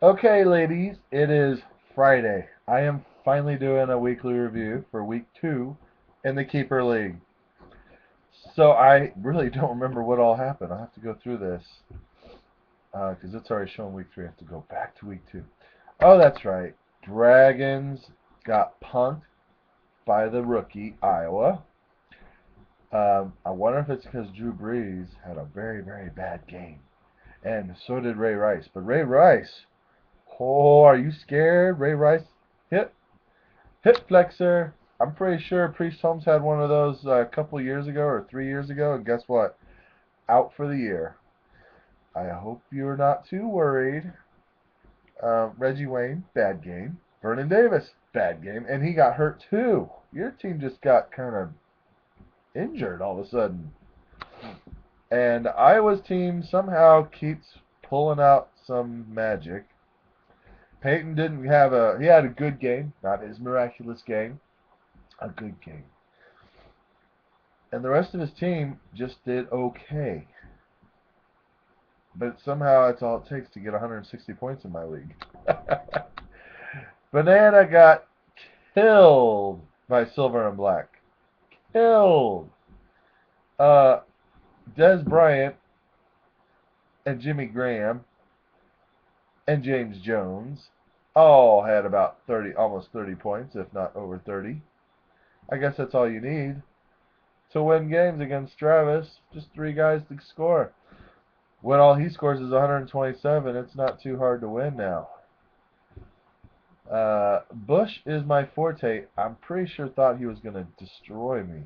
Okay, ladies, it is Friday. I am finally doing a weekly review for week 2 in the Keeper League. So I really don't remember what all happened. I'll have to go through this because it's already showing week 3. I have to go back to week 2. Oh, that's right. Dragons got punked by the rookie, Iowa. I wonder if it's because Drew Brees had a very, very bad game. And so did Ray Rice. But Ray Rice, oh, are you scared? Ray Rice hit hip flexor. I'm pretty sure Priest Holmes had one of those a couple years ago or 3 years ago, and guess what? Out for the year. I hope you're not too worried. Reggie Wayne, bad game. Vernon Davis, bad game, and he got hurt too. Your team just got kind of injured all of a sudden, and Iowa's team somehow keeps pulling out some magic. Peyton didn't have a. He had a good game, not his miraculous game, a good game. And the rest of his team just did okay. But somehow that's all it takes to get 160 points in my league. Banana got killed by Silver and Black. Killed. Uh, Des Bryant and Jimmy Graham and James Jones all had about 30, almost 30 points, if not over 30. I guess that's all you need to win games against Travis. Just 3 guys to score. When all he scores is 127, it's not too hard to win now. Bush is my forte. I'm pretty sure thought he was going to destroy me.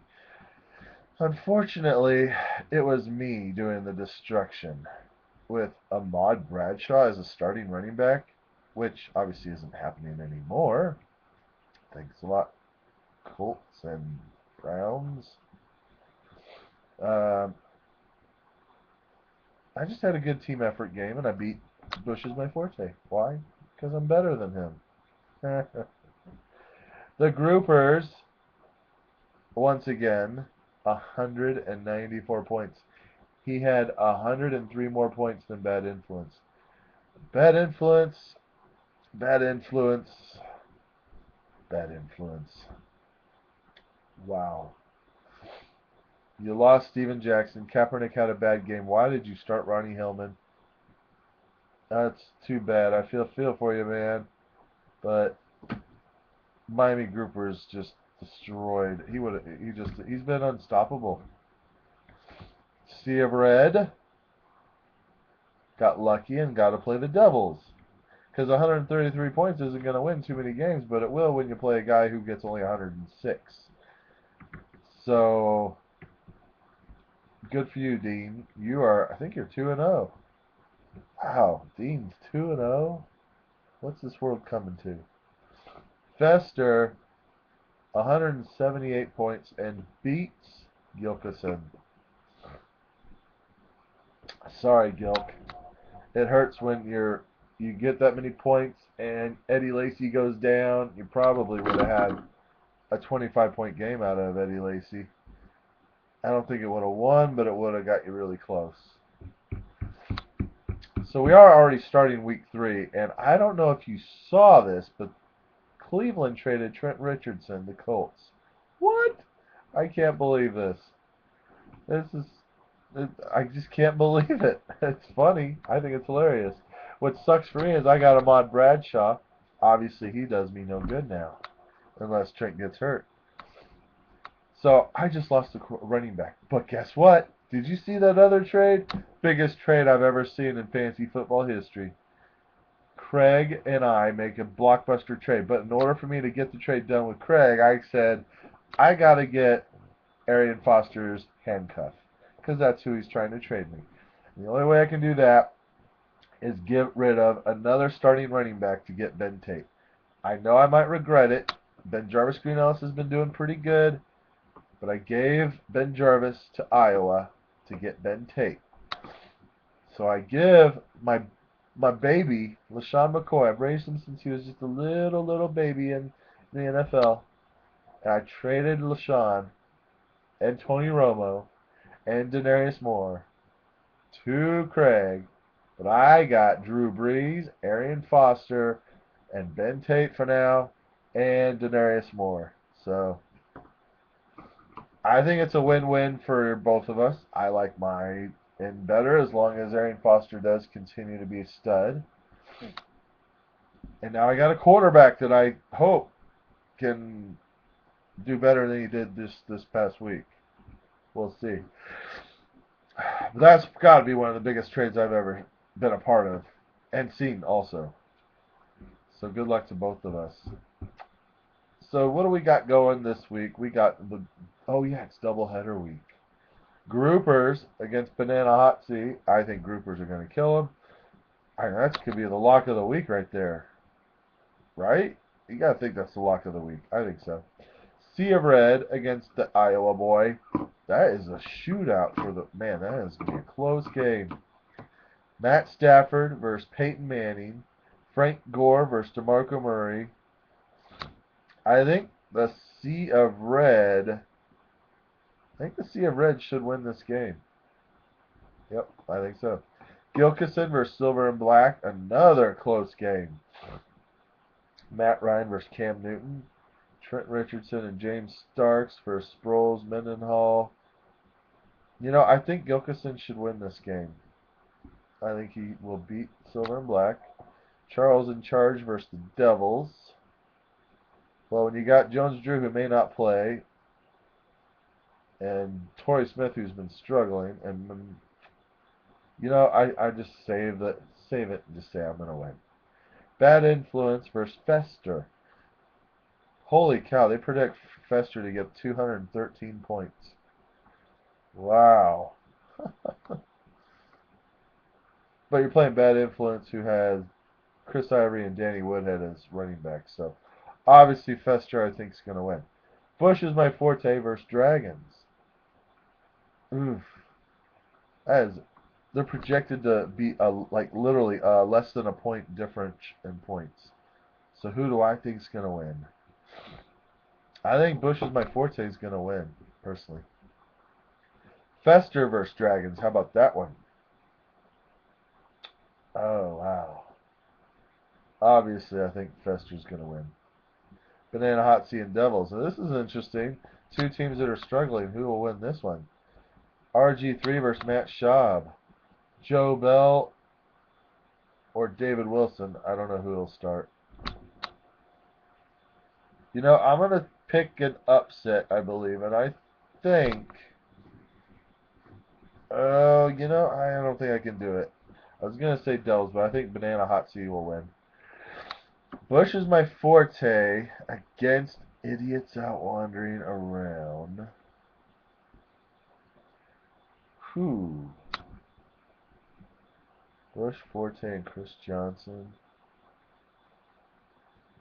Unfortunately, it was me doing the destruction with Ahmad Bradshaw as a starting running back, which obviously isn't happening anymore. Thanks a lot, Colts and Browns. Um, I just had a good team effort game, and I beat Bush as my forte. Why? Because I'm better than him. The groupers, once again, 194 points. He had 103 more points than Bad Influence. Bad Influence, Bad Influence, Bad Influence. Wow. You lost Steven Jackson. Kaepernick had a bad game. Why did you start Ronnie Hillman? That's too bad. I feel for you, man. But Miami Groupers just destroyed. He's been unstoppable. Sea of Red got lucky and got to play the Devils. Because 133 points isn't going to win too many games, but it will when you play a guy who gets only 106. So, good for you, Dean. I think you're 2 and 0. Wow, Dean's 2 and 0. What's this world coming to? Fester, 178 points and beats Gilkison. Sorry, Gilk. It hurts when you get that many points and Eddie Lacy goes down. You probably would have had a 25-point game out of Eddie Lacy. I don't think it would have won, but it would have got you really close. So we are already starting week 3, and I don't know if you saw this, but Cleveland traded Trent Richardson to Colts. What? I can't believe this. This is I just can't believe it. It's funny. I think it's hilarious. What sucks for me is I got Ahmad Bradshaw. Obviously, he does me no good now, unless Trent gets hurt. So I just lost a running back. But guess what? Did you see that other trade? Biggest trade I've ever seen in fantasy football history. Craig and I make a blockbuster trade. But in order for me to get the trade done with Craig, I said, I got to get Arian Foster's handcuff. Because that's who he's trying to trade me. And the only way I can do that is get rid of another starting running back to get Ben Tate. I know I might regret it. Ben Jarvis Green Ellis has been doing pretty good. But I gave Ben Jarvis to Iowa to get Ben Tate. So I give my baby, LaShawn McCoy. I've raised him since he was just a little baby in the NFL. And I traded LaShawn and Tony Romo and Denarius Moore to Craig But I got Drew Brees, Arian Foster, and Ben Tate for now, and Denarius Moore. So I think it's a win-win for both of us. I like my in better as long as Arian Foster does continue to be a stud. And now I got a quarterback that I hope can do better than he did this past week. We'll see. But that's got to be one of the biggest trades I've ever been a part of and seen also. So good luck to both of us. So what do we got going this week? We got the it's doubleheader week. Groupers against Banana Hot Seat. I think groupers are going to kill them. That could be the lock of the week right there, right? You got to think that's the lock of the week. I think so. Sea of Red against the Iowa boy. That is a shootout for the man. That is going to be a close game. Matt Stafford versus Peyton Manning. Frank Gore versus DeMarco Murray. I think the Sea of Red. I think the Sea of Red should win this game. Yep, I think so. Gilkison versus Silver and Black. Another close game. Matt Ryan versus Cam Newton. Trent Richardson and James Starks versus Sproles, Mendenhall. I think Gilkison should win this game. I think he will beat Silver and Black. Charles in Charge versus the Devils. Well, when you got Jones-Drew, who may not play, and Torrey Smith, who's been struggling, and I just save it, and just say I'm gonna win. Bad Influence versus Fester. Holy cow! They predict Fester to get 213 points. Wow. But you're playing Bad Influence, who has Chris Ivory and Danny Woodhead as running backs. So obviously Fester, I think, is going to win. Bush is my forte versus Dragons. Oof. They're projected to be literally less than a point difference in points. So who do I think is going to win? I think Bush is my forte is going to win, personally. Fester versus Dragons. How about that one? Oh, wow. Obviously, I think Fester's going to win. Banana Hot Sea and Devils. So this is interesting. Two teams that are struggling. Who will win this one? RG3 versus Matt Schaub. Joe Bell or David Wilson. I don't know who will start. I'm going to pick an upset, I believe. And I think... I don't think I can do it. I was going to say Devils, but I think Banana Hot Sea will win. Bush is my forte against idiots out wandering around. Who? Bush, Forte, and Chris Johnson.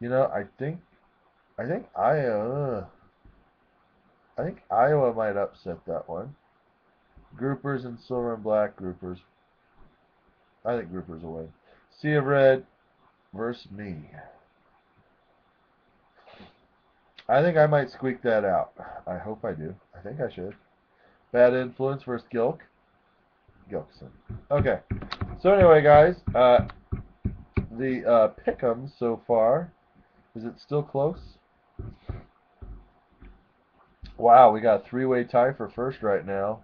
I think Iowa might upset that one. Groupers and Silver and Black groupers. I think groupers will win. Sea of Red versus me. I think I might squeak that out. I hope I do. I think I should. Bad Influence versus Gilkson. Okay. So anyway, guys, the pick'em so far. Is it still close? Wow, we got a three-way tie for first right now.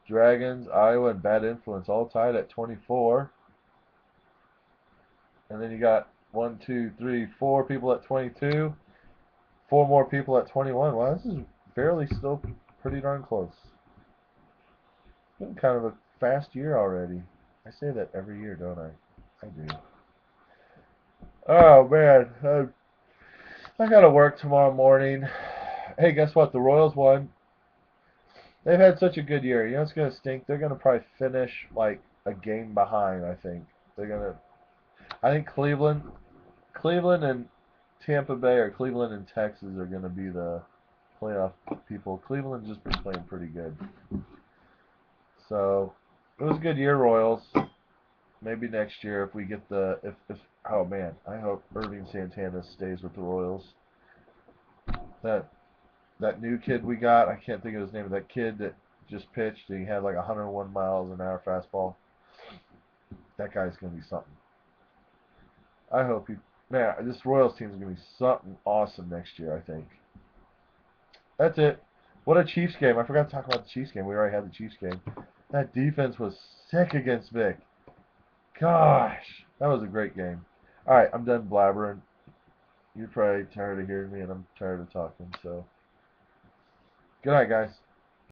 Dragons, Iowa, and Bad Influence all tied at 24. And then you got 1, 2, 3, 4 people at 22. 4 more people at 21. Wow, this is fairly still pretty darn close. It's been kind of a fast year already. I say that every year, don't I? I do. Oh, man. I got to work tomorrow morning. Hey, guess what? The Royals won. They've had such a good year. It's going to stink. They're going to probably finish like a game behind, I think. I think Cleveland and Tampa Bay or Cleveland and Texas are going to be the playoff people. Cleveland's just been playing pretty good. So, it was a good year, Royals. Maybe next year if we get oh man, I hope Irving Santana stays with the Royals. That new kid we got, I can't think of his name, that kid that just pitched, he had like 101 miles an hour fastball. That guy's going to be something. I hope he. Man, this Royals team is going to be something awesome next year, I think. That's it. What a Chiefs game. I forgot to talk about the Chiefs game. We already had the Chiefs game. That defense was sick against Vic. Gosh, that was a great game. All right, I'm done blabbering. You're probably tired of hearing me, and I'm tired of talking. So, good night, guys.